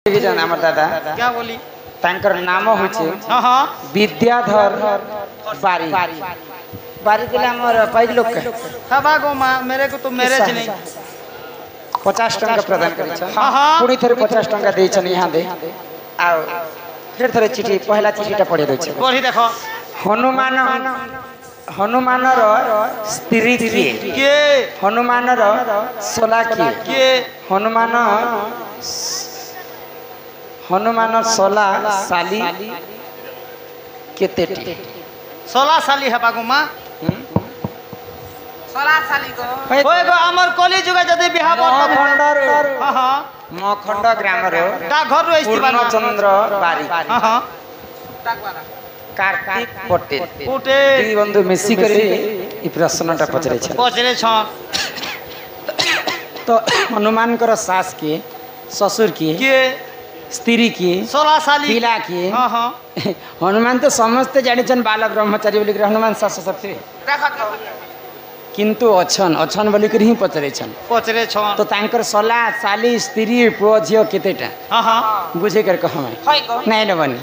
আমার দাদা क्या बोली तांकर नाम होचे हाँ हाँ विद्याधर बारी बारी दिले हमर पैग लोक के हाँ बागो माँ मेरे को तो मैरिज नहीं 50 टंका प्रदान करै छ हाँ हाँ पुणी थरे 50 टंका देइ छन यहाँ दे आ फिर थरे चिठी पहला चिठीटा पढे दे छ पढ़ी देखो हनुमान हनुमानर स्त्री के हनुमानर सोला के हनुमान हनुमान सोला साली केतेटी 16 साली है बागो माँ 16 साली को होय गो हमर कॉलेज जुगा जदी बिहा खंडर हाँ हाँ मखंड ग्राम रे ता घर रो इस्तीबान पूर्णचंद्र बारी हाँ हाँ कार्तिक पटेल पटेल दी बंधु मिसी करी ई प्रश्नटा पचरे छ तो हनुमान कर सास के ससुर के स्त्री की 16 साली पिला की हाँ हाँ हनुमान तो समस्त जानी छन बाल ब्रह्मचारी बोली हनुमान सास ससुर थे किंतु अछन अछन बोली कर ही पचरे छन तो तांकर सला साली स्त्री पुओ झियो केतेटा हाँ हाँ बुझे कर कह मैं नहीं न बनी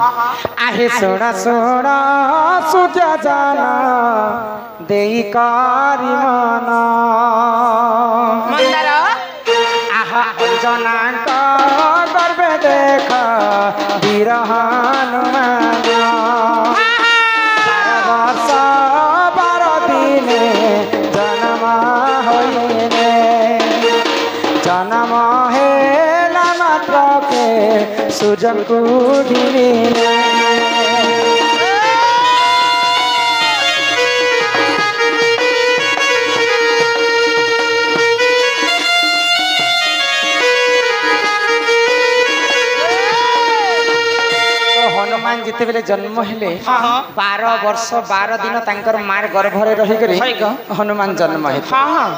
आहे सोड़ा सोड़ा सुजा जाना देई कारी माना मंदर आहा अंजना का गर्भे देखा वीर हनुमान वर्ष 12 दिने जन्म होइने जन्म हेला मात्र के सुजन कुढिने हनुमान जिते बेले जन्म हेले 12 वर्ष 12 दिन तांकर मार गर्भरे रही करी हनुमान जन्म हे हाँ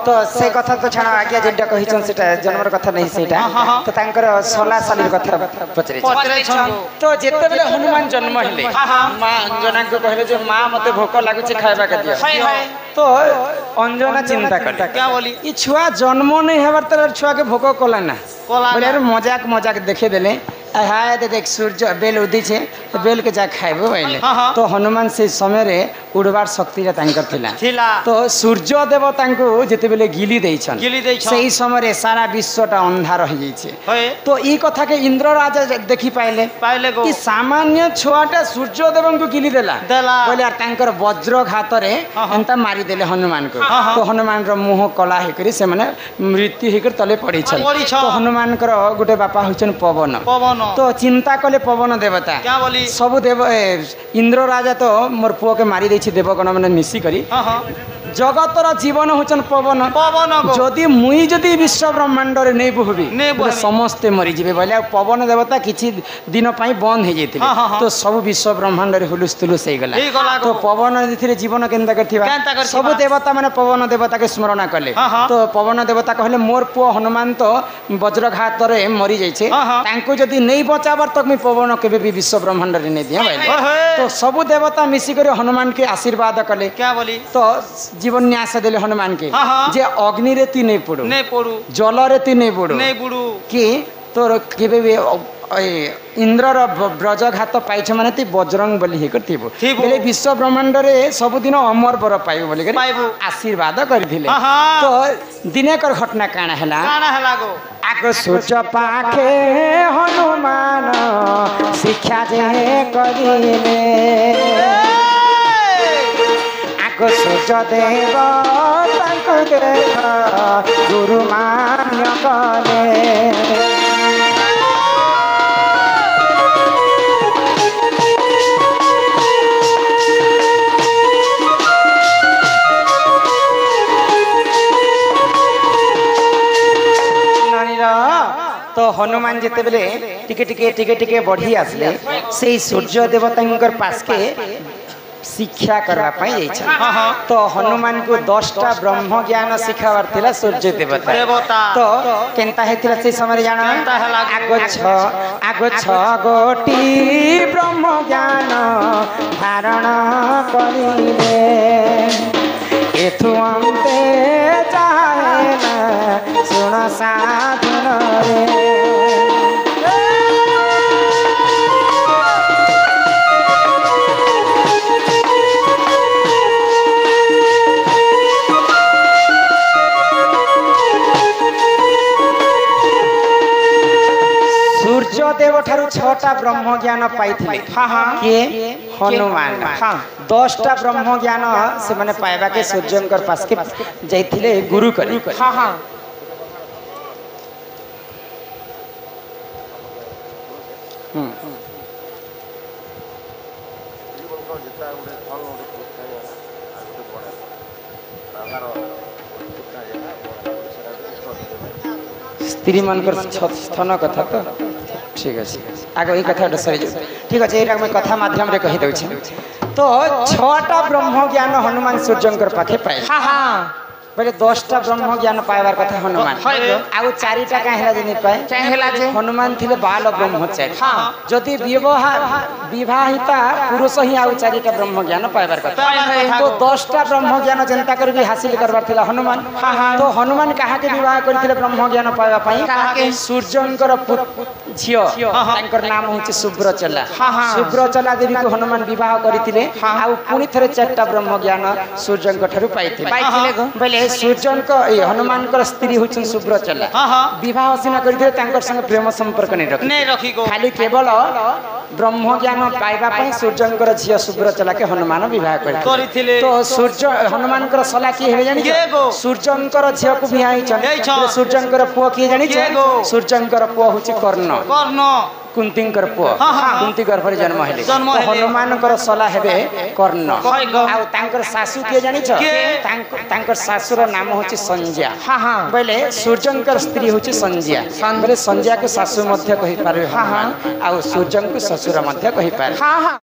तो से कथा तो छाड़ा आज्ञा जेटा कहिछन सेटा जन्मर कथा नहीं सेटा तो तांकर 16 साल कथा पचरे तो जेते बेले हनुमान जन्म हेले मां अंजना को कहले जे मां मते भोक लागुचे खाइबा के दियो तो अंजना चिंता कर क्या बोली ई छुआ जन्म नहीं हेबार तर छुआ के भोक कोला ना बोले यार मजाक मजाक देखे देले हाय दे देख सूर्य बेल उदी छे तो बेल के जा खाइबो बोले तो हनुमान से समय रे उड़बार शक्ति रे तांकर थिला तो सूर्य देव तांको जेते बेले गिली देइ छन सही समय रे सारा विश्वटा अंधार हो जाई छे तो ई कथा के इंद्र राजा देखि पाइले गो कि सामान्य छुआटा सूर्य देवं को गिली देला बोले यार तांकर वज्र घात रे एंता मारी देले हनुमान को तो हनुमान रो मुंह कला हे करी से माने मृत्यु हे कर तले पड़ी छन तो हनुमान कर गुटे बापा होचन पवन तो चिंता कले पवन देवता क्या बोली सबु देव इंद्र राजा तो मोर पुओ के मारी देछि देवगण माने मिसी करी जगतर जीवन होचन पवन जदि मुई जदि विश्व ब्रह्मांड रे नै बुहबी समस्ते मरि जिवे बोले पवन देवता किछि दिन पई बंद हे जेतिले तो सब विश्व ब्रह्मांड रे हुलुस तुलुस हे गला तो पवन रे जीवन केनता करथिबा सब देवता माने पवन देवता के स्मरण कले तो पवन देवता कहले मोर पुओ हनुमान तो वज्रघात रे मरि जाय छे तांको जदि नै बचाबर तक मी पवन केबे भी विश्व ब्रह्मांड रे नै दिया भाई तो सब देवता मिसी करे हनुमान के आशीर्वाद कले क्या बोली तो जीवन न्यास देले हनुमान के जे अग्नि रे ती नै पड़ू जल रे ती नै पड़ू कि तोर केबे भी इंद्रर ब्रजघात पाइछ माने ती बजरंग बलि हे करथिबो बेले विश्व ब्रह्मांड रे सब दिन अमर बर पाइबो बोली करे आशीर्वाद करथिले तो दिने कर घटना काना हला गो आगो सोच पाखे हनुमान शिक्षा जे करिले आगो सोच देव तांको देख गुरु मान्य कले तो हनुमान जिते बेले टिके टिके टिके टिके बढ़ी आसले से सूर्य देवता पास के शिक्षा करवा पाई तो हनुमान को 10टा ब्रह्म ज्ञान सिखावार थिला सूर्य देवता तो केनता हेतिला से समय जाना आगो छ गोटी ब्रह्म ज्ञान धारण करिले एथु अंते चाहे ना सुन साधन रे सूर्यदेव ठारू 6टा ब्रह्म ज्ञान पाइथिले किए हनुमान 10टा ब्रह्म ज्ञान से माने पाइबा के सूर्यंकर पास के जाइथिले गुरु करी स्त्री मानकर स्थान कथा तो ठीक अच्छे आगे ये कथा सरी ठीक अच्छे ये कथा माध्यम रे कही दउछि तो 6टा ब्रह्म ज्ञान हनुमान सूर्यंकर पाखे पाए पहले 10टा ब्रह्म ज्ञान पाइबार कथा हनुमान आउ 4टा का हेला जनि पाए हनुमान थिले बाल ब्रह्मचारी जदि विवाहिता पुरुष ही आउ 4टा ब्रह्म ज्ञान पाइबार कथा तो 10टा ब्रह्म ज्ञान जनता कर भी हासिल करबार थिला हनुमान तो हनुमान कहा के विवाह करथिले ब्रह्म ज्ञान पाइबा पई सूर्यंकर झियो तांकर नाम होछि सुब्रचला सुब्रचला देवी को हनुमान विवाह करथिले आउ पुनी थरे 4टा ब्रह्म ज्ञान सूर्यंक ठारू पाइथिले बोले सूर्यंक हनुमान स्त्री होछन सुब्रचला विवाह सिना करथिले तांकर संग प्रेम संपर्क नहीं रखी खाली केवल ब्रह्म ज्ञान पाइबा पई सूर्यंकर झियो सुब्रचला के हनुमान विवाह करथिले तो सूर्य हनुमान सला की हेबे जानि सूर्यंकर झियो को बियाही छन सूर्यंकर पुओ की जानि सूर्यंकर पुओ होछि कर्ण कुंतींकर पुओ कुंती गर्भ रे जन्म हेले हनुमानकर सला हेबे कर्ण आ तांकर सासू के जानि छ तांकर सासुर नाम होछि संज्ञा बोले सूर्यंकर स्त्री होछि संज्ञा बोले संज्ञा के सासू मध्य कहि पारे आ सूर्यंक ससुर मध्य कहि पारे